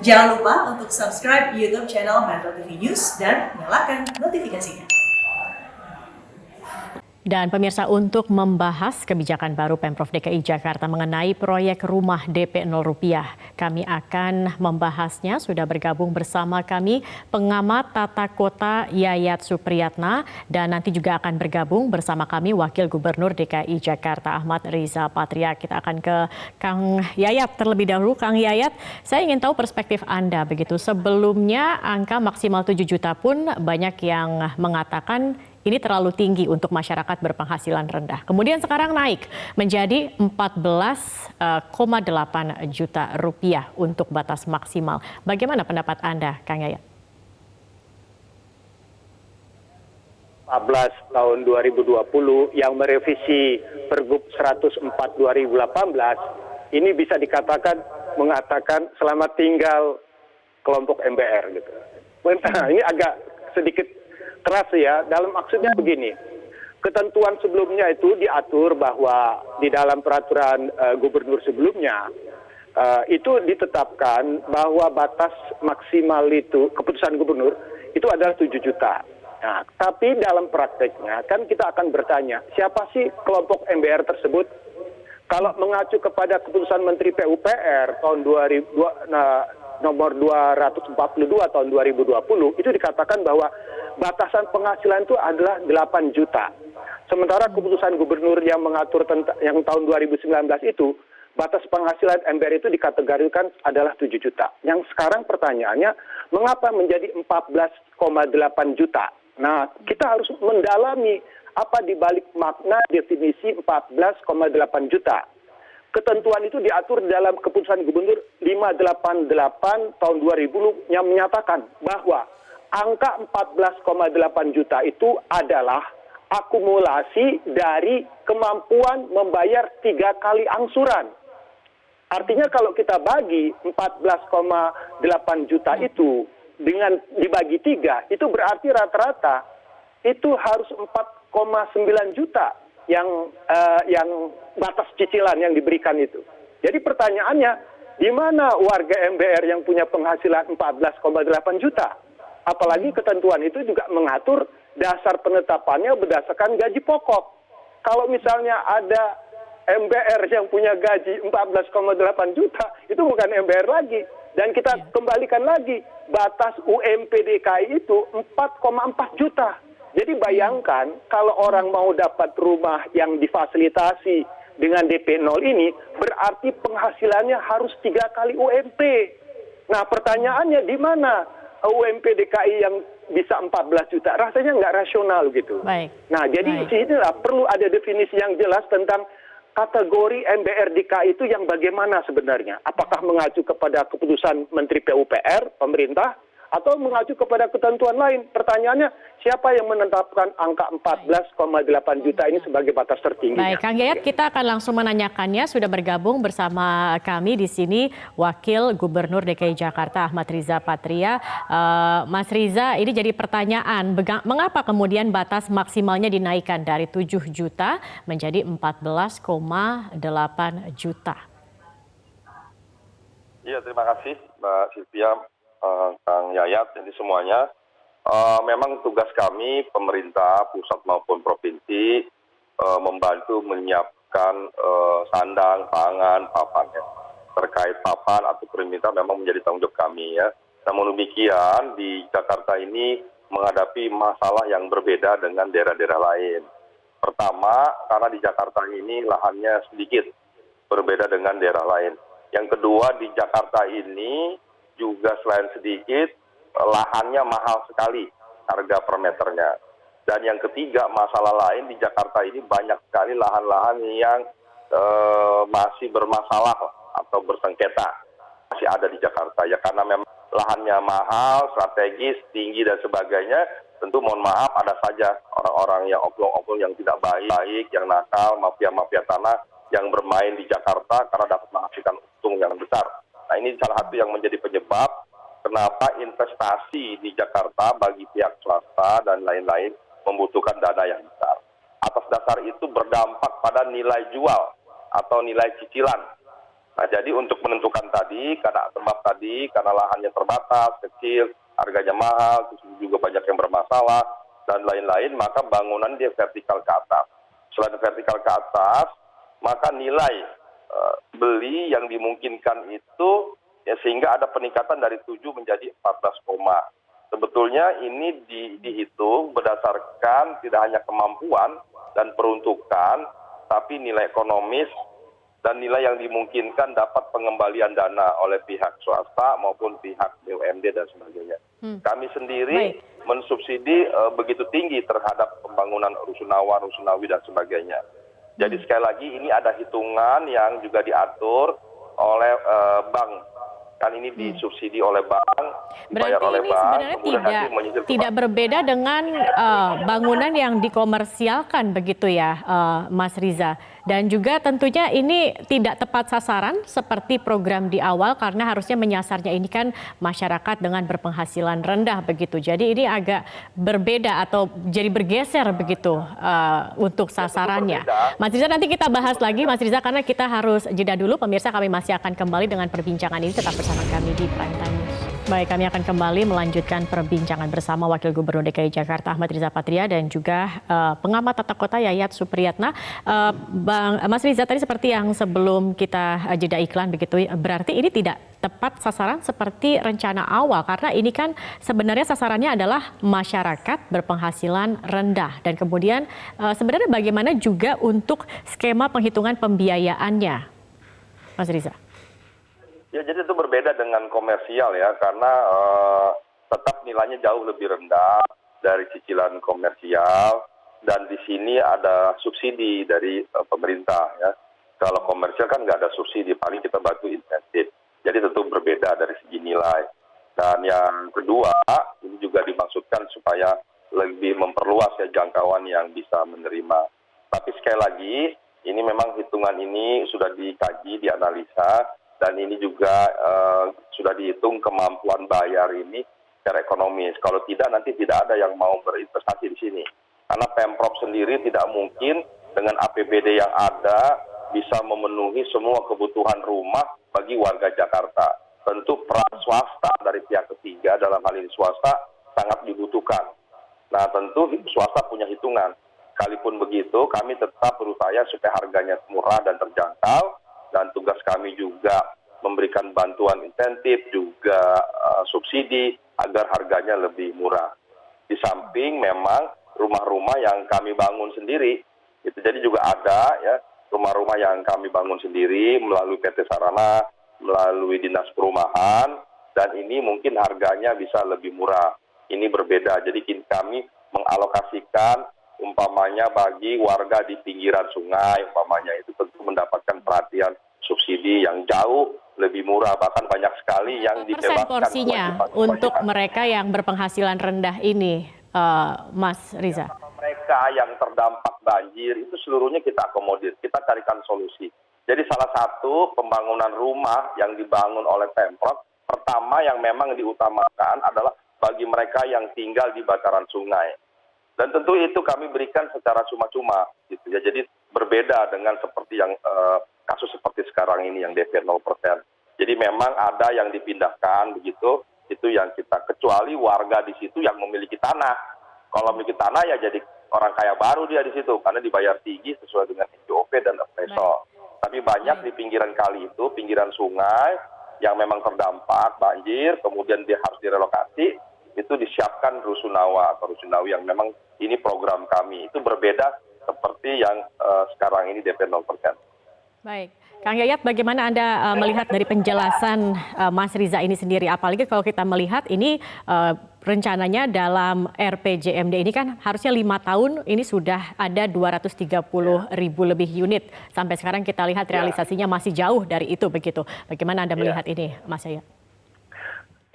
Jangan lupa untuk subscribe YouTube channel Metro TV News dan nyalakan notifikasinya. Dan pemirsa, untuk membahas kebijakan baru Pemprov DKI Jakarta mengenai proyek rumah DP 0 rupiah, kami akan membahasnya. Sudah bergabung bersama kami pengamat tata kota Yayat Supriyatna, dan nanti juga akan bergabung bersama kami Wakil Gubernur DKI Jakarta Ahmad Riza Patria. Kita akan ke Kang Yayat terlebih dahulu. Kang Yayat, saya ingin tahu perspektif Anda begitu. Sebelumnya angka maksimal 7 juta pun banyak yang mengatakan ini terlalu tinggi untuk masyarakat berpenghasilan rendah. Kemudian sekarang naik menjadi 14,8 juta rupiah untuk batas maksimal. Bagaimana pendapat Anda, Kang Yayat? 14 tahun 2020 yang merevisi Pergub 104 2018 ini bisa dikatakan mengatakan selamat tinggal kelompok MBR gitu. Ini agak sedikit keras ya, dalam maksudnya begini, ketentuan sebelumnya itu diatur bahwa di dalam peraturan gubernur sebelumnya itu ditetapkan bahwa batas maksimal itu, keputusan gubernur itu adalah 7 juta. Nah, tapi dalam prakteknya kan kita akan bertanya, siapa sih kelompok MBR tersebut? Kalau mengacu kepada keputusan Menteri PUPR tahun 2000, nomor 242 tahun 2020, itu dikatakan bahwa batasan penghasilan itu adalah 8 juta. Sementara keputusan gubernur yang mengatur yang tahun 2019 itu, batas penghasilan MBR itu dikategorikan adalah 7 juta. Yang sekarang pertanyaannya, mengapa menjadi 14,8 juta? Nah, kita harus mendalami apa dibalik makna definisi 14,8 juta. Ketentuan itu diatur dalam keputusan gubernur 588 tahun 2000 yang menyatakan bahwa angka 14,8 juta itu adalah akumulasi dari kemampuan membayar 3 kali angsuran. Artinya kalau kita bagi 14,8 juta itu dengan dibagi 3, itu berarti rata-rata itu harus 4,9 juta yang batas cicilan yang diberikan itu. Jadi pertanyaannya, di mana warga MBR yang punya penghasilan 14,8 juta? Apalagi ketentuan itu juga mengatur dasar penetapannya berdasarkan gaji pokok. Kalau misalnya ada MBR yang punya gaji 14,8 juta, itu bukan MBR lagi. Dan kita kembalikan lagi, batas UMP DKI itu 4,4 juta. Jadi bayangkan kalau orang mau dapat rumah yang difasilitasi dengan DP 0 ini, berarti penghasilannya harus 3 kali UMP. Nah pertanyaannya di mana UMP DKI yang bisa 14 juta? Rasanya nggak rasional gitu. Baik. Nah jadi disinilah perlu ada definisi yang jelas tentang kategori MBR DKI itu yang bagaimana sebenarnya. Apakah mengacu kepada keputusan Menteri PUPR, pemerintah, atau mengacu kepada ketentuan lain? Pertanyaannya, siapa yang menetapkan angka 14,8 juta ini sebagai batas tertinggi? Baik, Kang Yayat, kita akan langsung menanyakannya. Sudah bergabung bersama kami di sini Wakil Gubernur DKI Jakarta Ahmad Riza Patria. Mas Riza, ini jadi pertanyaan, mengapa kemudian batas maksimalnya dinaikkan dari 7 juta menjadi 14,8 juta? Iya, terima kasih Mbak Sylvia, Kang Yayat, jadi semuanya memang tugas kami pemerintah pusat maupun provinsi membantu menyiapkan sandang, pangan, papan ya. Terkait papan atau permintaan memang menjadi tanggung jawab kami ya. Namun demikian di Jakarta ini menghadapi masalah yang berbeda dengan daerah-daerah lain. Pertama, karena di Jakarta ini lahannya sedikit berbeda dengan daerah lain. Yang kedua, di Jakarta ini juga selain sedikit, lahannya mahal sekali harga per meternya. Dan yang ketiga, masalah lain di Jakarta ini banyak sekali lahan-lahan yang masih bermasalah atau bersengketa. Masih ada di Jakarta ya, karena memang lahannya mahal, strategis, tinggi dan sebagainya. Tentu mohon maaf, ada saja orang-orang yang oknum-oknum yang tidak baik, yang nakal, mafia-mafia tanah yang bermain di Jakarta karena dapat menghasilkan untung yang besar. Nah ini salah satu yang menjadi penyebab kenapa investasi di Jakarta bagi pihak swasta dan lain-lain membutuhkan dana yang besar. Atas dasar itu berdampak pada nilai jual atau nilai cicilan. Nah, jadi untuk menentukan tadi, karena sebab tadi, karena lahannya terbatas, kecil, harganya mahal, terus juga banyak yang bermasalah, dan lain-lain, maka bangunan dia vertikal ke atas. Selain vertikal ke atas, maka nilai beli yang dimungkinkan itu, ya sehingga ada peningkatan dari 7 menjadi 14 koma. Sebetulnya ini dihitung berdasarkan tidak hanya kemampuan dan peruntukan, tapi nilai ekonomis, dan nilai yang dimungkinkan dapat pengembalian dana oleh pihak swasta maupun pihak BUMD dan sebagainya. Kami sendiri mensubsidi begitu tinggi terhadap pembangunan rusunawa, rusunawi dan sebagainya. Jadi sekali lagi ini ada hitungan yang juga diatur oleh bank. Kan ini disubsidi oleh bank, dibayar oleh bank. Berarti ini sebenarnya tidak berbeda dengan bangunan yang dikomersialkan begitu ya, Mas Riza. Dan juga tentunya ini tidak tepat sasaran seperti program di awal karena harusnya menyasarnya ini kan masyarakat dengan berpenghasilan rendah begitu. Jadi ini agak berbeda atau jadi bergeser begitu untuk sasarannya. Mas Riza, nanti kita bahas lagi Mas Riza karena kita harus jeda dulu. Pemirsa, kami masih akan kembali dengan perbincangan ini, tetap bersama kami di Prime Time News. Baik, kami akan kembali melanjutkan perbincangan bersama Wakil Gubernur DKI Jakarta Ahmad Riza Patria dan juga pengamat tata kota Yayat Supriyatna. Mas Riza, tadi seperti yang sebelum kita jeda iklan begitu, berarti ini tidak tepat sasaran seperti rencana awal karena ini kan sebenarnya sasarannya adalah masyarakat berpenghasilan rendah dan kemudian sebenarnya bagaimana juga untuk skema penghitungan pembiayaannya, Mas Riza? Ya, jadi itu berbeda dengan komersial ya, karena tetap nilainya jauh lebih rendah dari cicilan komersial, dan di sini ada subsidi dari pemerintah ya. Kalau komersial kan nggak ada subsidi, paling kita bantu insentif. Jadi tentu berbeda dari segi nilai. Dan yang kedua, ini juga dimaksudkan supaya lebih memperluas ya jangkauan yang bisa menerima. Tapi sekali lagi, ini memang hitungan ini sudah dikaji, dianalisa, dan ini juga sudah dihitung kemampuan bayar ini secara ekonomis. Kalau tidak, nanti tidak ada yang mau berinvestasi di sini. Karena Pemprov sendiri tidak mungkin dengan APBD yang ada bisa memenuhi semua kebutuhan rumah bagi warga Jakarta. Tentu peran swasta dari pihak ketiga, dalam hal ini swasta, sangat dibutuhkan. Nah, tentu swasta punya hitungan. Sekalipun begitu, kami tetap berupaya supaya harganya murah dan terjangkau, dan tugas kami juga memberikan bantuan insentif, juga subsidi agar harganya lebih murah. Di samping memang rumah-rumah yang kami bangun sendiri, itu jadi juga ada ya rumah-rumah yang kami bangun sendiri melalui PT Sarana, melalui Dinas Perumahan, dan ini mungkin harganya bisa lebih murah. Ini berbeda, jadi kami mengalokasikan umpamanya bagi warga di pinggiran sungai, umpamanya itu tentu mendapatkan perhatian subsidi yang jauh lebih murah, bahkan banyak sekali yang dibebaskan porsinya untuk mereka yang berpenghasilan rendah ini, Mas Riza. Mereka yang terdampak banjir itu seluruhnya kita akomodir, kita carikan solusi. Jadi salah satu pembangunan rumah yang dibangun oleh Pemprov, pertama yang memang diutamakan adalah bagi mereka yang tinggal di bantaran sungai. Dan tentu itu kami berikan secara cuma-cuma, gitu ya. Jadi berbeda dengan seperti yang kasus seperti sekarang ini yang DP 0%. Jadi memang ada yang dipindahkan begitu, itu yang kita, kecuali warga di situ yang memiliki tanah. Kalau memiliki tanah ya jadi orang kaya baru dia di situ, karena dibayar tinggi sesuai dengan NJOP dan appraisal. Tapi banyak di pinggiran kali itu, pinggiran sungai yang memang terdampak banjir, kemudian dia harus direlokasi, itu disiapkan rusunawa atau rusunawi yang memang ini program kami. Itu berbeda seperti yang sekarang ini DP 0%. Baik, Kang Yayat, bagaimana Anda melihat dari penjelasan Mas Riza ini sendiri? Apalagi kalau kita melihat ini rencananya dalam RPJMD ini kan harusnya 5 tahun ini sudah ada 230.000 lebih unit. Sampai sekarang kita lihat realisasinya masih jauh dari itu begitu. Bagaimana Anda melihat ini, Mas Yayat?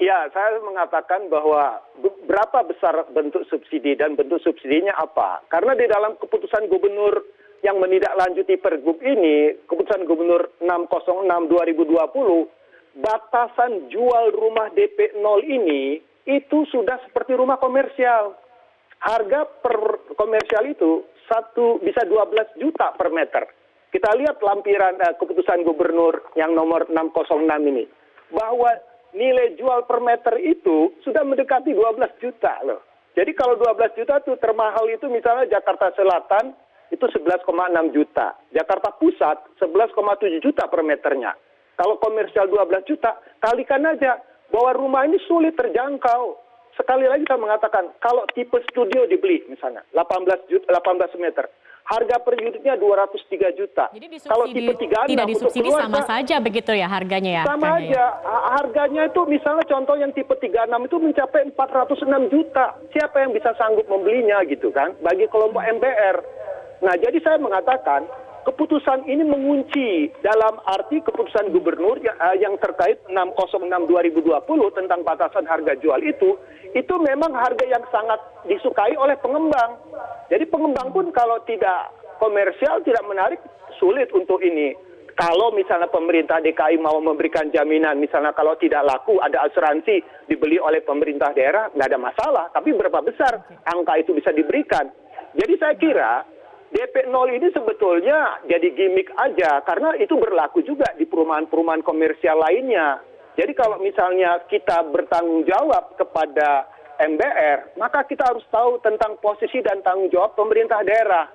Ya, saya mengatakan bahwa berapa besar bentuk subsidi dan bentuk subsidinya apa. Karena di dalam keputusan gubernur yang menindaklanjuti Pergub ini, keputusan Gubernur 606/2020, batasan jual rumah DP 0 ini itu sudah seperti rumah komersial. Harga per komersial itu bisa 12 juta per meter. Kita lihat lampiran keputusan gubernur yang nomor 606 ini, bahwa nilai jual per meter itu sudah mendekati 12 juta loh. Jadi kalau 12 juta itu termahal itu misalnya Jakarta Selatan itu 11,6 juta. Jakarta Pusat 11,7 juta per meternya. Kalau komersial 12 juta, kalikan aja bahwa rumah ini sulit terjangkau. Sekali lagi saya mengatakan, kalau tipe studio dibeli misalnya 18 meter, harga per unitnya 203 juta. Jadi Kalau tipe 36 tidak untuk disubsidi keluarga, sama saja begitu ya harganya ya? sama Kang aja. Harganya itu misalnya contoh yang tipe 36 itu mencapai 406 juta. Siapa yang bisa sanggup membelinya gitu kan? Bagi kelompok MBR. Nah, jadi saya mengatakan keputusan ini mengunci dalam arti keputusan gubernur yang terkait 606 2020 tentang batasan harga jual itu memang harga yang sangat disukai oleh pengembang. Jadi pengembang pun kalau tidak komersial, tidak menarik, sulit untuk ini. Kalau misalnya pemerintah DKI mau memberikan jaminan, misalnya kalau tidak laku ada asuransi dibeli oleh pemerintah daerah, nggak ada masalah. Tapi berapa besar angka itu bisa diberikan? Jadi saya kira DP 0 ini sebetulnya jadi gimmick aja, karena itu berlaku juga di perumahan-perumahan komersial lainnya. Jadi kalau misalnya kita bertanggung jawab kepada MBR, maka kita harus tahu tentang posisi dan tanggung jawab pemerintah daerah.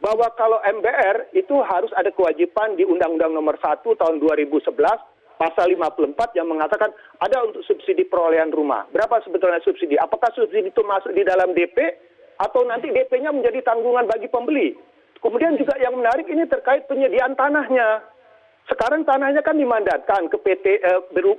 Bahwa kalau MBR itu harus ada kewajiban di Undang-Undang Nomor 1 Tahun 2011, Pasal 54 yang mengatakan ada untuk subsidi perolehan rumah. Berapa sebetulnya subsidi? Apakah subsidi itu masuk di dalam DP? Atau nanti DP-nya menjadi tanggungan bagi pembeli. Kemudian juga yang menarik ini terkait penyediaan tanahnya. Sekarang tanahnya kan dimandatkan ke PT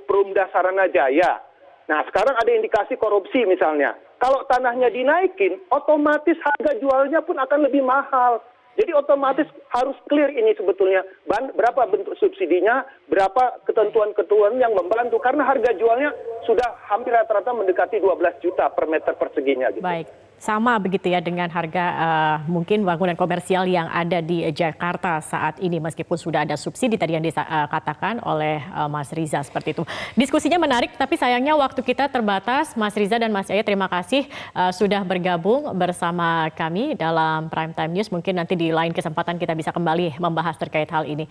Perumda Saranajaya. Nah, sekarang ada indikasi korupsi misalnya. Kalau tanahnya dinaikin, otomatis harga jualnya pun akan lebih mahal. Jadi otomatis harus clear ini sebetulnya. Berapa bentuk subsidinya, berapa ketentuan-ketentuan yang membantu. Karena harga jualnya sudah hampir rata-rata mendekati 12 juta per meter perseginya. Gitu. Baik, sama begitu ya dengan harga mungkin bangunan komersial yang ada di Jakarta saat ini meskipun sudah ada subsidi tadi yang dikatakan oleh Mas Riza seperti itu. Diskusinya menarik tapi sayangnya waktu kita terbatas. Mas Riza dan Mas Yaya terima kasih sudah bergabung bersama kami dalam Prime Time News. Mungkin nanti di lain kesempatan kita bisa kembali membahas terkait hal ini.